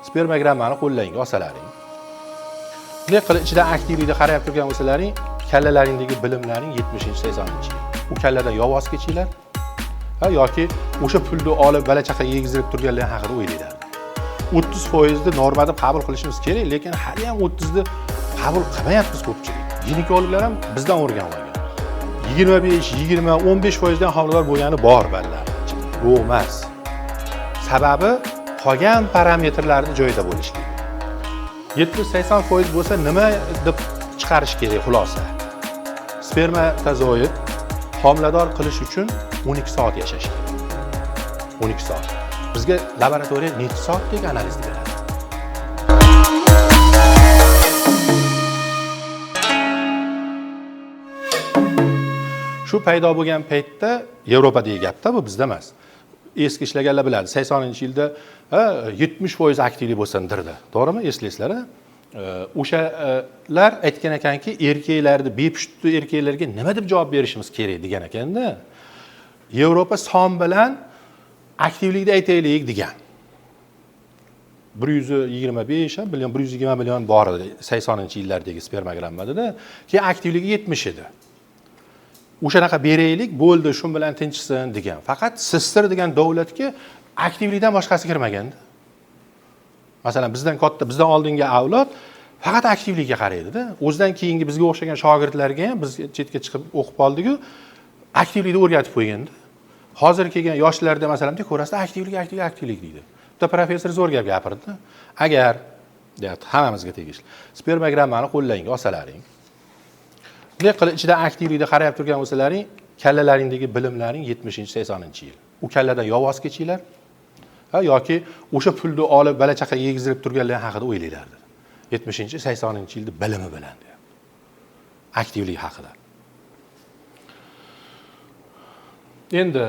Spermogrammani qo'llaringga olsalaring. Bunday qilib ichida aktivlikni qarab turgan bo'lsalaring, kallalaringdagi bilimlaring 70-80-yil. U kalladan yo voz kechinglar, yoki o'sha pulni olib bala-chaqa yegizdirib turganlar haqida o'ylanglar. 30% ni normada qabul qilishimiz kerak, lekin hali ham 30 ni qabul qilmayapmiz ko'pchilik. Ginekologlar ham bizdan o'rgangan. 25, 20, 15% dan homilador bo'lgani bor balalar. Yo'q emas. Sababi qolgan parametrlarni joyida bo'lishligi. 70-80% bo'lsa nima deb chiqarish kerak xulosa? Spermatozoid homilador qilish uchun 12 soat yashash kerak. 12 soat. Bizga laboratoriya necha soatdagi analiz beradi? Shu paydo bo'lgan paytda Yevropadagi gapda bu bizda emas. Eski ishlaganlar biladi. 80-yilda 70% aktivlik bo'lsindirdi. To'g'rimi? Eslaysizlar? O'shalar aytgan ekanki, erkaklarni bepushtli erkaklarga nima deb javob berishimiz kerak degan ekanda. Yevropa son bilan aktivlikni aytaylik degan. 125 million, 120 million bor edi 80-yillardagi spermogrammada, keyin aktivligi 70 edi. O'shanaqa beraylik, bo'ldi, shu bilan tinchsin degan. Faqat sistir degan davlatga aktivlikdan boshqasi kirmaganda. Masalan, bizdan katta, bizdan oldingi avlod faqat aktivlikka qaraydi-da. O'zidan keyingi bizga o'xshagan shogirdlarga ham biz chetga chiqib o'qib qoldik-ku, aktivlikni o'rgatib qo'yganda. Hozir kelgan yoshlarda masalan, ko'rasizlar, aktivlik deydi. Bitta professor zo'r gap gapirdi. Agar deyapti, hammamizga tegishli. Spermogrammani qo'llaringga olsalaring, bunday qilib ichida aktivlikni qarab turgan bo'lsalaring, kallalaringdagi bilimlaring 70-80-yil. U kalladan yo voz kechinglar, yoki o'sha pulni olib bala-chaqa yegizdirib turganlar haqida o'ylanglar. 70-80-yilda bilimi bilan deyapti. Aktivlik haqida. Endi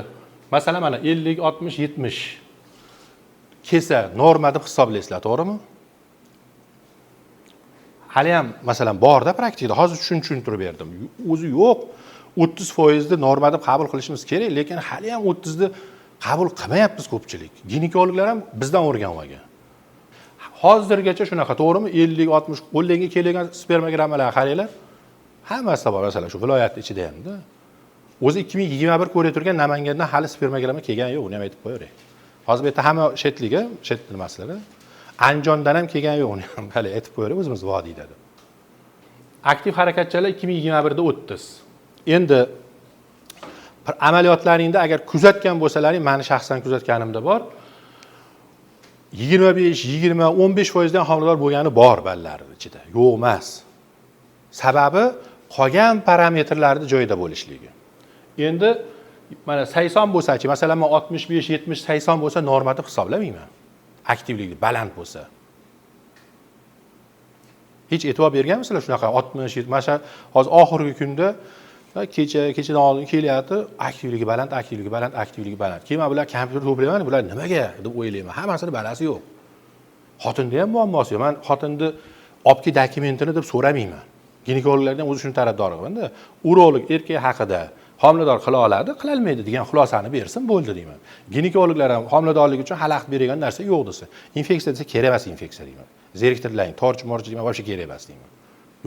masalan mana 50, 60, 70 kelsa norma deb hisoblaysizlar, to'g'rimi? Hali ham masalan borda praktikada hozir tushuntirib berdim. O'zi yo'q. 30% ni norma deb qabul qilishimiz kerak, lekin hali ham 30 ni qabul qilmayapmiz ko'pchilik. Ginekologlar ham bizdan o'rganib olgan. Hozirgacha shunaqa, to'g'rimi? 50, 60 qo'llarga kelgan spermogrammalarga qaranglar. Hammasi bor, masalan, shu viloyat ichida hamda. O'zi 2021 ko'rib turgan Namangandan hali spermogramma kelgan yo'q, uni ham aytib qo'yaveray. Hozir bu yerda hamma chetliga, chet nimalar. Andijondan ham kelgan yo'q, uni ham hali aytib qo'yaveray, o'zimiz vodiyda. Aktiv harakatchilar 2021 da 30. Endi amaliyotlaringda agar kuzatgan bo'lsalaring, meni shaxsan kuzatganimda bor. 25, 20, 15% dan homilador bo'lgani bor balalar ichida. Yo'q emas. Sababi qolgan parametrlarni joyida bo'lishligi. Endi mana 80 bo'lsa-chi, masalan, men 65, 70, 80 bo'lsa norma deb hisoblamayman. Aktivligi baland bo'lsa. Hech e'tibor berganmisizlar shunaqa 60, 70, mana hozir oxirgi kunda kechadan oldin kelyapti, aktivligi baland. Keyin men bular kompyuter to'playman, bular nimaga deb o'ylayman. Hammasini balasi yo'q. Xotinda ham muammosi yo'q. Men xotinni olib kel dokumentini deb so'ramayman. Ginekologlardan o'zi shuni tarafdorman-da. Urolog erkak haqida homilador qila oladi, qila olmaydi degan xulosani bersin, bo'ldi deyman. Ginekologlar ham homiladorlik uchun xalaqit bergan narsa yo'q desa, infeksiya desa kerak emas infeksiya deyman. Zeriktirlang, torch-morch deyman, boshqa kerak emas deyman.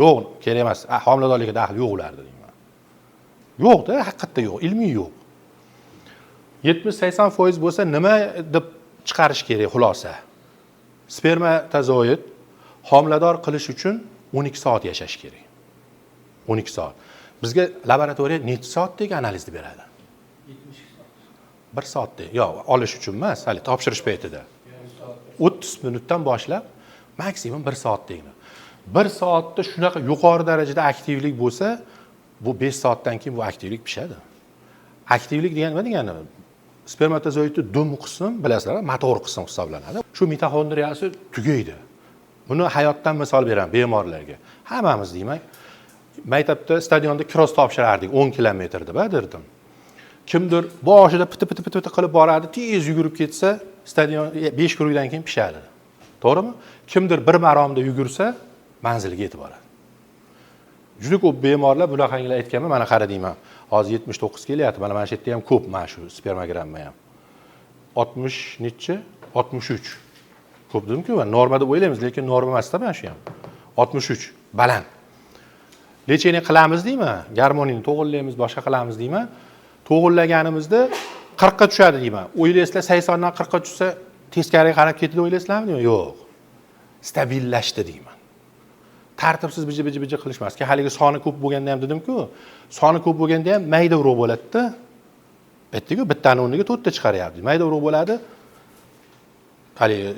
Yo'q, kerak emas. Homiladorlikka daxli yo'q ularda deyman. Yo'q-da, haqiqatda yo'q, ilmiy yo'q. 70-80% bo'lsa nima deb chiqarish kerak xulosa? Spermatozoid homilador qilish uchun 12 soat yashash kerak. 12 soat. Bizga laboratoriya necha soatdagi analizni beradi? 70 soat. 1 soatda. Yo'q, olish uchun emas, hali topshirish paytida. 30 minutdan boshlab maksimum 1 soatdagina. 1 soatda shunaqa yuqori darajada aktivlik bo'lsa, bu 5 soatdan keyin bu aktivlik pishadi. Aktivlik degan nima degani? Spermatozoidni dum qism, bilasizlar, motor qism hisoblanadi. Shu mitoxondriyasi tugaydi. Buni hayotdan misol beraman bemorlarga. Hammamiz deyman, maktabda stadionda cross topshirardik 10 kilometrda badirdim. Kimdir boshida piti qilib boradi, tez yugurib ketsa, stadion 5 krugdan keyin pishadi. To'g'rimi? Kimdir bir maromda yugursa, manziliga yetib boradi. Juda ko'p bemorlar bunaqangilar aytganman, mana qara deyman. Hozir 79 kelyapti. Mana shu yerda ham ko'p mana shu spermogramma ham. 60 necha? 63. ko'p dedim-ku, norma deb o'ylaymiz, lekin norma emas-da mana shu ham. 63 baland. Lecheniya qilamiz deymi? Garmoniyni to'g'irlaymiz, boshqa qilamiz deymi? To'g'irlaganimizda 40 ga tushadi deyman. O'ylaysizlar 80 dan 40 ga tushsa teskariga qarab ketdi o'ylaysizlarmi deyman? Yo'q. Stabillashdi deyman. Tartibsiz biji qilishmas. Haligi soni ko'p bo'lganda ham dedim-ku, soni ko'p bo'lganda ham mayda urug' bo'ladi-da. Aytdik-ku, bittani o'rniga 4 ta chiqaryapti. Mayda urug' bo'ladi. Haligi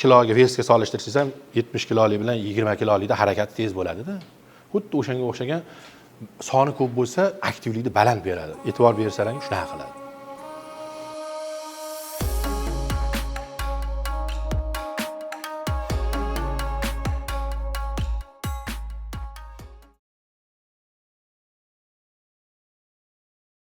kiloga vesga solishtirsangiz ham 70 kilolik bilan 20 kilolikda harakati tez bo'ladi-da. Xuddi o'shanga o'xshagan soni ko'p bo'lsa, aktivlikni baland beradi. E'tibor bersalaring shunaqa qiladi.